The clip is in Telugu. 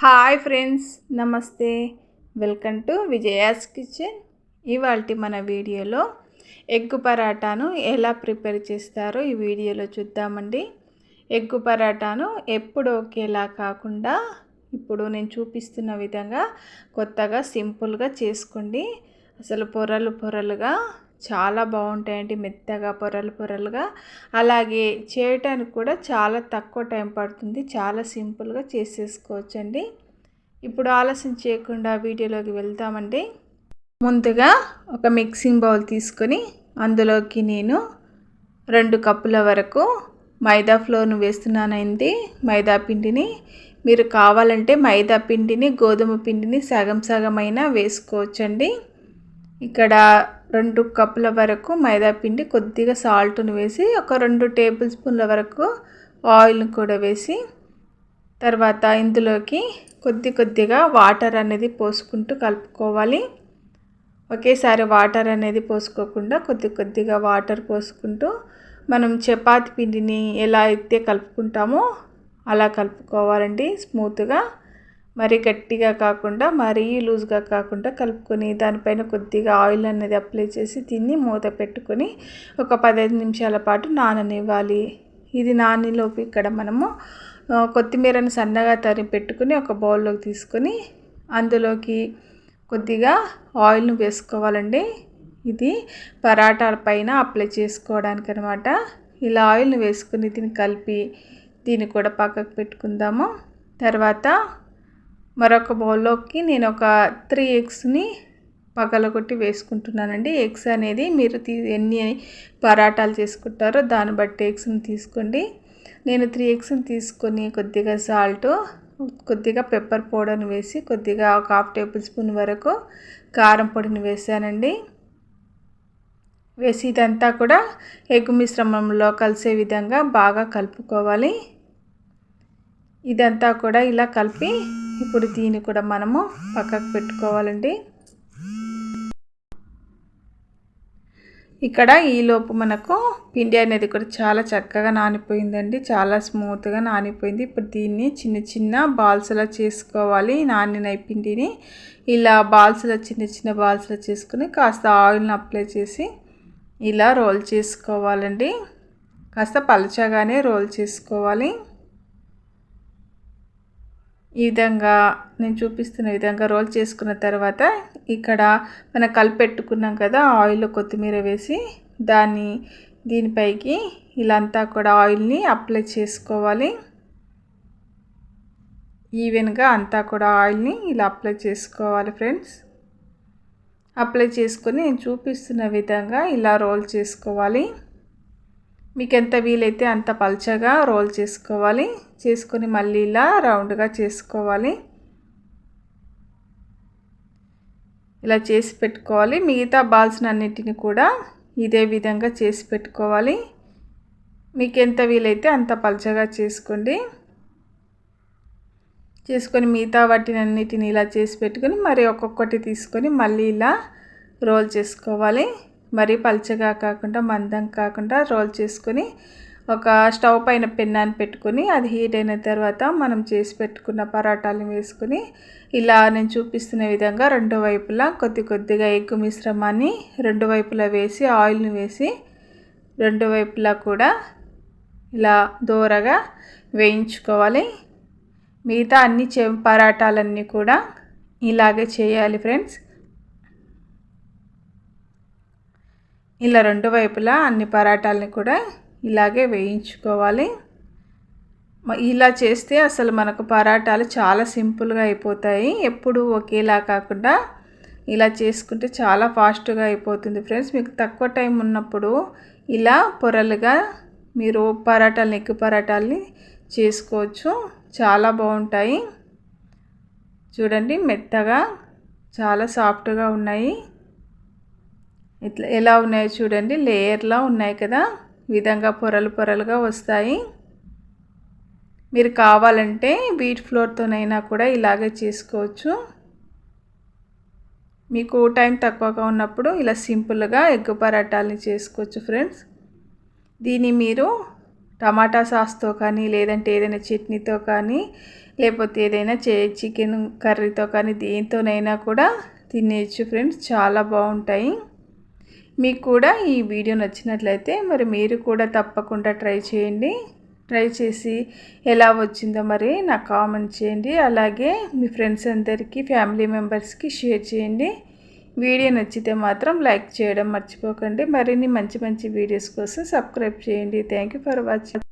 హాయ్ ఫ్రెండ్స్, నమస్తే. Welcome to Vijaya's kitchen. ఇవాల్టి మన వీడియోలో ఎగ్గు పరాటాను ఎలా ప్రిపేర్ చేస్తారో ఈ వీడియోలో చూద్దామండి. ఎగ్గు పరాటాను ఎప్పుడు ఒకేలా కాకుండా ఇప్పుడు నేను చూపిస్తున్న విధంగా కొత్తగా సింపుల్గా చేసుకోండి. అసలు పొరలు పొరలుగా చాలా బాగుంటాయండి, మెత్తగా పొరలు పొరలుగా. అలాగే చేయటానికి కూడా చాలా తక్కువ టైం పడుతుంది, చాలా సింపుల్గా చేసేసుకోవచ్చండి. ఇప్పుడు ఆలస్యం చేయకుండా వీడియోలోకి వెళ్తామండి. ముందుగా ఒక మిక్సింగ్ బౌల్ తీసుకొని అందులోకి నేను 2 కప్పుల వరకు మైదా ఫ్లోర్ను వేస్తున్నానండి. మైదా పిండిని మీరు కావాలంటే మైదా పిండిని గోధుమ పిండిని సగం సగమైనా వేసుకోవచ్చండి. ఇక్కడ 2 కప్పుల వరకు మైదా పిండి, కొద్దిగా సాల్ట్ను వేసి ఒక 2 టేబుల్ స్పూన్ల వరకు ఆయిల్ని కూడా వేసి తర్వాత ఇందులోకి కొద్దిగా వాటర్ అనేది పోసుకుంటూ కలుపుకోవాలి. ఒకేసారి వాటర్ అనేది పోసుకోకుండా కొద్దిగా వాటర్ పోసుకుంటూ మనం చపాతీ పిండిని ఎలా అయితే కలుపుకుంటామో అలా కలుపుకోవాలండి. స్మూత్గా, మరీ గట్టిగా కాకుండా మరీ లూజ్గా కాకుండా కలుపుకొని దానిపైన కొద్దిగా ఆయిల్ అనేది అప్లై చేసి దీన్ని మూత పెట్టుకొని ఒక 15 నిమిషాల పాటు నాననివ్వాలి. ఇది నానిలోపు ఇక్కడ మనము కొత్తిమీరను సన్నగా తరిగి పెట్టుకుని ఒక బౌల్లోకి తీసుకొని అందులోకి కొద్దిగా ఆయిల్ను వేసుకోవాలండి. ఇది పరాటాల పైన అప్లై చేసుకోవడానికి అనమాట. ఇలా ఆయిల్ని వేసుకుని దీన్ని కలిపి దీన్ని కూడా పక్కకు పెట్టుకుందాము. తర్వాత మరొక బౌల్లోకి నేను ఒక 3 ఎగ్స్ని పగలగొట్టి వేసుకుంటున్నానండి. ఎగ్స్ అనేది మీరు ఎన్ని పరాటాలు చేసుకుంటారో దాన్ని బట్టి ఎగ్స్ని తీసుకోండి. నేను 3 ఎగ్స్ని తీసుకొని కొద్దిగా సాల్ట్, కొద్దిగా పెప్పర్ పౌడర్ని వేసి కొద్దిగా ఒక 1/2 టేబుల్ స్పూన్ వరకు కారం పొడిని వేసానండి. వేసి ఇదంతా కూడా ఎగ్ మిశ్రమంలో కలిసే విధంగా బాగా కలుపుకోవాలి. ఇదంతా కూడా ఇలా కలిపి ఇప్పుడు దీన్ని కూడా మనము పక్కకు పెట్టుకోవాలండి. ఇక్కడ ఈలోపు మనకు పిండి అనేది కూడా చాలా చక్కగా నానిపోయిందండి, చాలా స్మూత్గా నానిపోయింది. ఇప్పుడు దీన్ని చిన్న బాల్స్లా చేసుకోవాలి. నానిన పిండిని ఇలా చిన్న బాల్స్లా చేసుకుని కాస్త ఆయిల్ని అప్లై చేసి ఇలా రోల్ చేసుకోవాలండి. కాస్త పలచగానే రోల్ చేసుకోవాలి. ఈ విధంగా నేను చూపిస్తున్న విధంగా రోల్ చేసుకున్న తర్వాత ఇక్కడ మనం కలిపెట్టుకున్నాం కదా, ఆయిల్లో కొత్తిమీర వేసి దీనిపైకి ఇలాంతా కూడా ఆయిల్ని అప్లై చేసుకోవాలి. ఈవెన్గా అంతా కూడా ఆయిల్ని ఇలా అప్లై చేసుకోవాలి ఫ్రెండ్స్. అప్లై చేసుకొని నేను చూపిస్తున్న విధంగా ఇలా రోల్ చేసుకోవాలి. మీకు ఎంత వీలైతే అంత పల్చగా రోల్ చేసుకోవాలి. చేసుకొని మళ్ళీ ఇలా రౌండ్గా చేసుకోవాలి. ఇలా చేసి పెట్టుకోవాలి. మిగతా బాల్స్ని అన్నిటిని కూడా ఇదే విధంగా చేసి పెట్టుకోవాలి. మీకు ఎంత వీలైతే అంత పల్చగా చేసుకోండి. చేసుకొని మిగతా వాటిని అన్నిటిని ఇలా చేసి పెట్టుకొని మరి ఒక్కొక్కటి తీసుకొని మళ్ళీ ఇలా రోల్ చేసుకోవాలి. మరీ పల్చగా కాకుండా మందం కాకుండా రోల్ చేసుకొని ఒక స్టవ్ పైన పెన్నాన్ని పెట్టుకొని అది హీట్ అయిన తర్వాత మనం చేసి పెట్టుకున్న పరాటాలను వేసుకొని ఇలా నేను చూపిస్తున్న విధంగా 2 వైపులా కొద్దిగా ఎగ్ మిశ్రమాన్ని 2 వైపులా వేసి ఆయిల్ని వేసి 2 వైపులా కూడా ఇలా దోరగా వేయించుకోవాలి. మిగతా అన్ని పరాటాలన్నీ కూడా ఇలాగే చేయాలి ఫ్రెండ్స్. ఇలా 2 వైపులా అన్ని పరాటాలని కూడా ఇలాగే వేయించుకోవాలి. ఇలా చేస్తే అసలు మనకు పరాటాలు చాలా సింపుల్గా అయిపోతాయి. ఎప్పుడు ఒకేలా కాకుండా ఇలా చేసుకుంటే చాలా ఫాస్ట్గా అయిపోతుంది ఫ్రెండ్స్. మీకు తక్కువ టైం ఉన్నప్పుడు ఇలా పొరలుగా మీరు ఎగ్ పరాటాలని చేసుకోవచ్చు, చాలా బాగుంటాయి. చూడండి, మెత్తగా చాలా సాఫ్ట్గా ఉన్నాయి. ఇట్లా ఎలా ఉన్నాయో చూడండి, లేయర్లా ఉన్నాయి కదా, ఈ విధంగా పొరలుగా వస్తాయి. మీరు కావాలంటే వీట్ ఫ్లోర్తోనైనా కూడా ఇలాగే చేసుకోవచ్చు. మీకు టైం తక్కువగా ఉన్నప్పుడు ఇలా సింపుల్గా ఎగ్ పరాటాలని చేసుకోవచ్చు ఫ్రెండ్స్. దీన్ని మీరు టమాటా సాస్తో కానీ లేదంటే ఏదైనా చట్నీతో కానీ లేకపోతే ఏదైనా చికెన్ కర్రీతో కానీ దేనితోనైనా కూడా తినేయచ్చు ఫ్రెండ్స్, చాలా బాగుంటాయి. మీకు కూడా ఈ వీడియో నచ్చినట్లయితే మరి మీరు కూడా తప్పకుండా ట్రై చేయండి. ట్రై చేసి ఎలా వచ్చిందో మరి నాకు కామెంట్ చేయండి. అలాగే మీ ఫ్రెండ్స్ అందరికీ, ఫ్యామిలీ మెంబర్స్కి షేర్ చేయండి. వీడియో నచ్చితే మాత్రం లైక్ చేయడం మర్చిపోకండి. మరిన్ని మంచి మంచి వీడియోస్ కోసం సబ్స్క్రైబ్ చేయండి. Thank you for watching.